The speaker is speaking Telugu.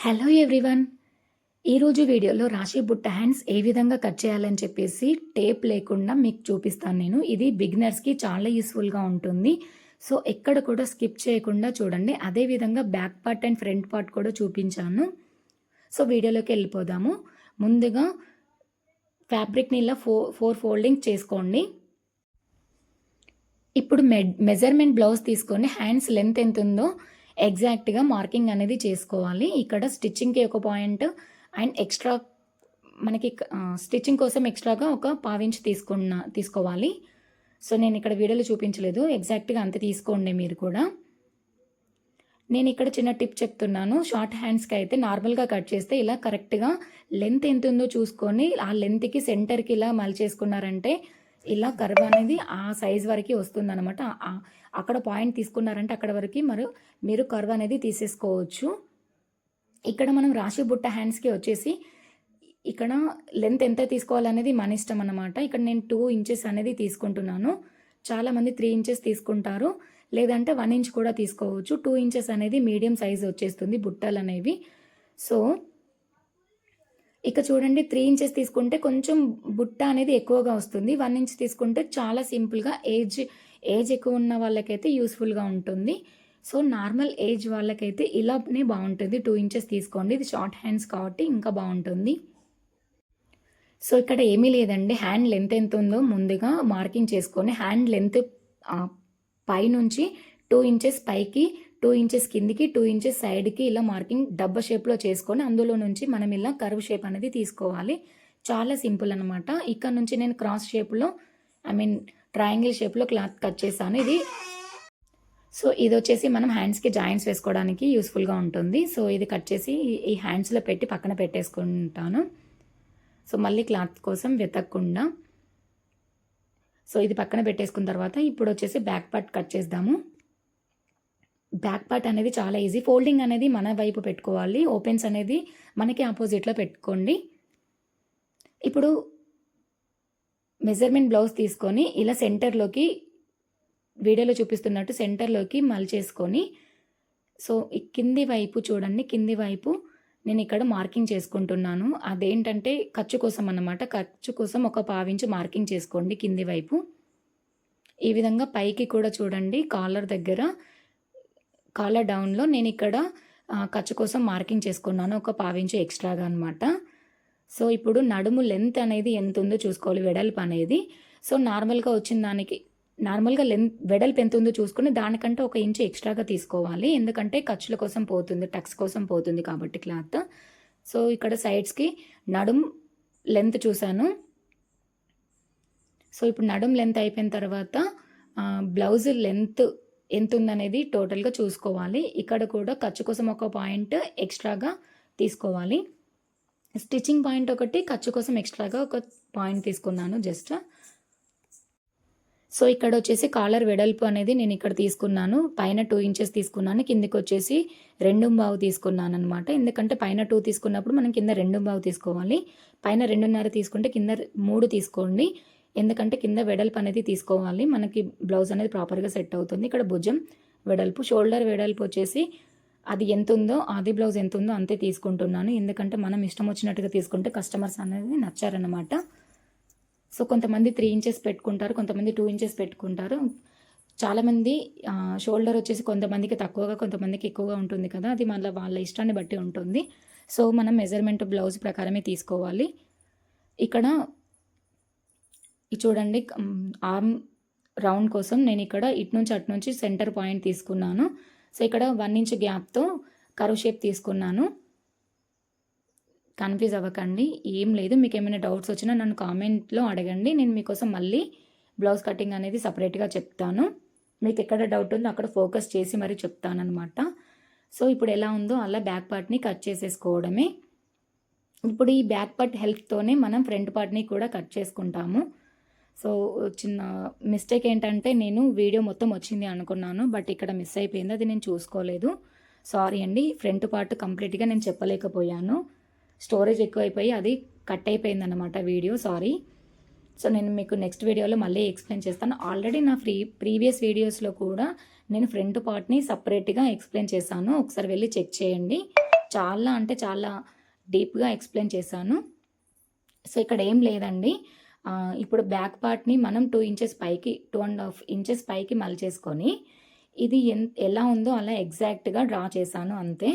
Hello everyone. ఈరోజు వీడియోలో రాశి బుట్ట హ్యాండ్స్ ఏ విధంగా కట్ చేయాలని చెప్పేసి టేప్ లేకుండా మీకు చూపిస్తాను నేను. ఇది బిగినర్స్‌కి చాలా యూస్‌ఫుల్‌గా ఉంటుంది. సో, ఎక్కడ కూడా స్కిప్ చేయకుండా చూడండి. అదే విధంగా back part and front part కూడా చూపించాను. సో, వీడియోలోకి వెళ్ళిపోదాము. ముందుగా ఫ్యాబ్రిక్‌ని ఇలా 4 ఫోల్డింగ్ చేసుకోండి. ఇప్పుడు మెజర్‌మెంట్ బ్లౌజ్ తీసుకొని హ్యాండ్స్ లెంత్ ఎంతుందో ఎగ్జాక్ట్‌గా మార్కింగ్ అనేది చేసుకోవాలి. ఇక్కడ స్టిచ్చింగ్‌కి ఒక పాయింట్ అండ్ ఎక్స్‌ట్రా మనకి స్టిచ్చింగ్ కోసం ఎక్స్‌ట్రాగా ఒక పావించ్ తీసుకోవాలి. సో, నేనిక్కడ వీడియోలో చూపించలేదు. ఎగ్జాక్ట్‌గా అంతే తీసుకోండి మీరు కూడా. నేనిక్కడ చిన్న టిప్ చెప్తున్నాను. షార్ట్ హ్యాండ్స్‌కి అయితే నార్మల్‌గా కట్ చేస్తే ఇలా కరెక్ట్‌గా లెంత్ ఎంతుందో చూసుకొని ఆ లెంత్‌కి సెంటర్‌కి ఇలా మలిచేసుకున్నారంటే ఇలా కర్వ్ అనేది ఆ సైజ్ వరకి వస్తుందనమాట. అక్కడ పాయింట్ తీసుకున్నారంటే అక్కడ వరకి మీరు కర్వ్ అనేది తీసేసుకోవచ్చు. ఇక్కడ మనం రాశి బుట్ట హ్యాండ్స్‌కి వచ్చేసి ఇక్కడ లెంత్ ఎంత తీసుకోవాలనేది మన ఇష్టం అనమాట. ఇక్కడ నేను 2 ఇంచెస్ అనేది తీసుకుంటున్నాను. చాలామంది 3 ఇంచెస్ తీసుకుంటారు. లేదంటే 1 ఇంచ్ కూడా తీసుకోవచ్చు. 2 ఇంచెస్ అనేది మీడియం సైజ్ వచ్చేస్తుంది బుట్టలనేవి. సో, ఇక చూడండి 3 ఇంచెస్ తీసుకుంటే కొంచెం బుట్ట అనేది ఎక్కువగా వస్తుంది. 1 ఇంచ్ తీసుకుంటే చాలా సింపుల్‌గా ఏజ్ ఎక్కువ ఉన్న వాళ్ళకైతే యూస్‌ఫుల్‌గా ఉంటుంది. సో, నార్మల్ ఏజ్ వాళ్ళకైతే ఇలానే బావుంటుంది. 2 ఇంచెస్ తీసుకోండి. ఇది షార్ట్ హ్యాండ్స్ కాబట్టి ఇంకా బావుంటుంది. సో, ఇక్కడ ఏమీ లేదండి. హ్యాండ్ లెంత్ ఎంతుందో ముందుగా మార్కింగ్ చేసుకొని హ్యాండ్ లెంత్ పైనుంచి 2 ఇంచెస్ పైకి, 2 ఇంచెస్ కిందికి, 2 ఇంచెస్ సైడ్‌కి ఇలా మార్కింగ్ డబ్బా షేప్‌లో చేసుకొని అందులో నుంచి మనం ఇలా కర్వ్ షేప్ అనేది తీసుకోవాలి. చాలా సింపుల్ అనమాట. ఇక్కడ నుంచి నేను క్రాస్ షేప్‌లో ట్రయాంగిల్ షేప్‌లో క్లాత్ కట్ చేశాను. సో, ఇదొచ్చేసి మనం హ్యాండ్స్‌కి జాయింట్స్ వేసుకోవడానికి యూస్‌ఫుల్‌గా ఉంటుంది. సో, ఇది కట్ చేసి ఈ హ్యాండ్స్‌లో పెట్టి పక్కన పెట్టేసుకుంటాను. సో, మళ్ళీ క్లాత్ కోసం వెతకకుండా. సో, ఇది పక్కన పెట్టేసుకున్న తర్వాత ఇప్పుడొచ్చేసి బ్యాక్ పార్ట్ కట్ చేద్దాము. బ్యాక్ పార్ట్ అనేది చాలా ఈజీ. ఫోల్డింగ్ అనేది మన వైపు పెట్టుకోవాలి. ఓపెన్స్ అనేది మనకి ఆపోజిట్‌లో పెట్టుకోండి. ఇప్పుడు మెజర్‌మెంట్ బ్లౌజ్ తీసుకొని ఇలా సెంటర్‌లోకి వీడియోలో చూపిస్తున్నట్టు సెంటర్‌లోకి మలిచేసుకొని సో, ఈ కింది వైపు చూడండి. కింది వైపు నేను ఇక్కడ మార్కింగ్ చేసుకుంటున్నాను. అదేంటంటే ఖర్చు కోసం అన్నమాట. ఖర్చు కోసం ఒక పావించు మార్కింగ్ చేసుకోండి కింది వైపు. ఈ విధంగా పైకి కూడా చూడండి కాలర్ డౌన్‌లో నేను ఇక్కడ ఖర్చు కోసం మార్కింగ్ చేసుకున్నాను. ఒక పావించు ఎక్స్‌ట్రాగా అనమాట. సో, ఇప్పుడు నడుము లెంత్ అనేది ఎంత ఉందో చూసుకోవాలి, వెడల్పు అనేది. సో, నార్మల్‌గా వెడల్పు ఎంత ఉందో చూసుకొని దానికంటే 1 ఇంచు ఎక్స్‌ట్రాగా తీసుకోవాలి. ఎందుకంటే ఖర్చుల కోసం పోతుంది, టక్స్ కోసం పోతుంది కాబట్టి క్లాత్. సో, ఇక్కడ సైడ్స్‌కి నడుము లెంత్ చూసాను. సో, ఇప్పుడు నడుము లెంత్ అయిపోయిన తర్వాత బ్లౌజ్ లెంత్ ఎంతుందనేది టోటల్‌గా చూసుకోవాలి. ఇక్కడ కూడా ఖర్చు కోసం ఒక పాయింట్ ఎక్స్‌ట్రాగా తీసుకోవాలి. స్టిచ్చింగ్ పాయింట్ ఒకటి, ఖర్చు కోసం ఎక్స్‌ట్రాగా ఒక పాయింట్ తీసుకున్నాను జస్ట్. సో, ఇక్కడొచ్చేసి కాలర్ వెడల్పు అనేది నేను ఇక్కడ తీసుకున్నాను. పైన 2 ఇంచెస్ తీసుకున్నాను. కిందకొచ్చేసి 2.5 తీసుకున్నాననమాట. ఎందుకంటే పైన 2 తీసుకున్నప్పుడు మనం కింద 2.5 తీసుకోవాలి. పైన 2.5 తీసుకుంటే కింద 3 తీసుకోండి. ఎందుకంటే కింద వెడల్పు అనేది తీసుకోవాలి. మనకి బ్లౌజ్ అనేది ప్రాపర్‌గా సెట్ అవుతుంది. ఇక్కడ భుజం వెడల్పు, షోల్డర్ వెడల్పు వచ్చేసి అది ఎంతుందో ఆది బ్లౌజ్ ఎంతుందో అంతే తీసుకుంటున్నాను. ఎందుకంటే మనం ఇష్టం వచ్చినట్టుగా తీసుకుంటే కస్టమర్స్ అనేది నచ్చారనమాట. సో, కొంతమంది 3 ఇంచెస్ పెట్టుకుంటారు. కొంతమంది 2 ఇంచెస్ పెట్టుకుంటారు. చాలామంది షోల్డర్ వచ్చేసి కొంతమందికి తక్కువగా, కొంతమందికి ఎక్కువగా ఉంటుంది కదా! అది మళ్ళీ వాళ్ళ ఇష్టాన్ని బట్టి ఉంటుంది. సో, మనం మెజర్‌మెంట్ బ్లౌజ్ ప్రకారమే తీసుకోవాలి. ఇక్కడ చూడండి ఆర్మ్ రౌండ్ కోసం నేను ఇక్కడ ఇటు నుంచి అటు నుంచి సెంటర్ పాయింట్ తీసుకున్నాను. సో, ఇక్కడ 1 ఇంచ్ గ్యాప్‌తో కర్వ్ షేప్ తీసుకున్నాను. కన్‌ఫ్యూజ్ అవ్వకండి. ఏం లేదు. మీకేమైనా డౌట్స్ వచ్చినా నన్ను కామెంట్‌లో అడగండి. నేను మీకోసం మళ్ళీ బ్లౌజ్ కటింగ్ అనేది సెపరేట్‌గా చెప్తాను. మీకు ఎక్కడ డౌట్ ఉందో అక్కడ ఫోకస్ చేసి మరీ చెప్తాననమాట. సో, ఇప్పుడు ఎలా ఉందో అలా బ్యాక్ పార్ట్‌ని కట్ చేసేసుకోవడమే. ఇప్పుడు ఈ బ్యాక్ పార్ట్ హెల్ప్‌తోనే మనం ఫ్రంట్ పార్ట్‌ని కూడా కట్ చేసుకుంటాము. సో, చిన్న మిస్టేక్ ఏంటంటే నేను వీడియో మొత్తం వచ్చింది అనుకున్నాను. బట్ ఇక్కడ మిస్ అయిపోయింది. అది నేను చూసుకోలేదు. సారీ అండి. ఫ్రంట్ పార్ట్ కంప్లీట్‌గా నేను చెప్పలేకపోయాను. స్టోరేజ్ ఎక్కువైపోయి అది కట్ అయిపోయిందనమాట వీడియో. సారీ. సో, నేను మీకు నెక్స్ట్ వీడియోలో మళ్ళీ ఎక్స్‌ప్లెయిన్ చేస్తాను. ఆల్రెడీ నా ప్రీవియస్ వీడియోస్‌లో కూడా నేను ఫ్రంట్ పార్ట్‌ని సెపరేట్‌గా ఎక్స్‌ప్లెయిన్ చేశాను. ఒకసారి వెళ్ళి చెక్ చేయండి. చాలా అంటే చాలా డీప్‌గా ఎక్స్‌ప్లెయిన్ చేశాను. సో, ఇక్కడ ఏం లేదండి. ఇప్పుడు బ్యాక్ పార్ట్‌ని మనం 2 ఇంచెస్ పైకి 2½ ఇంచెస్ పైకి మలిచేసుకొని, ఇది ఎలా ఉందో అలా ఎగ్జాక్ట్‌గా డ్రా చేశాను అంతే.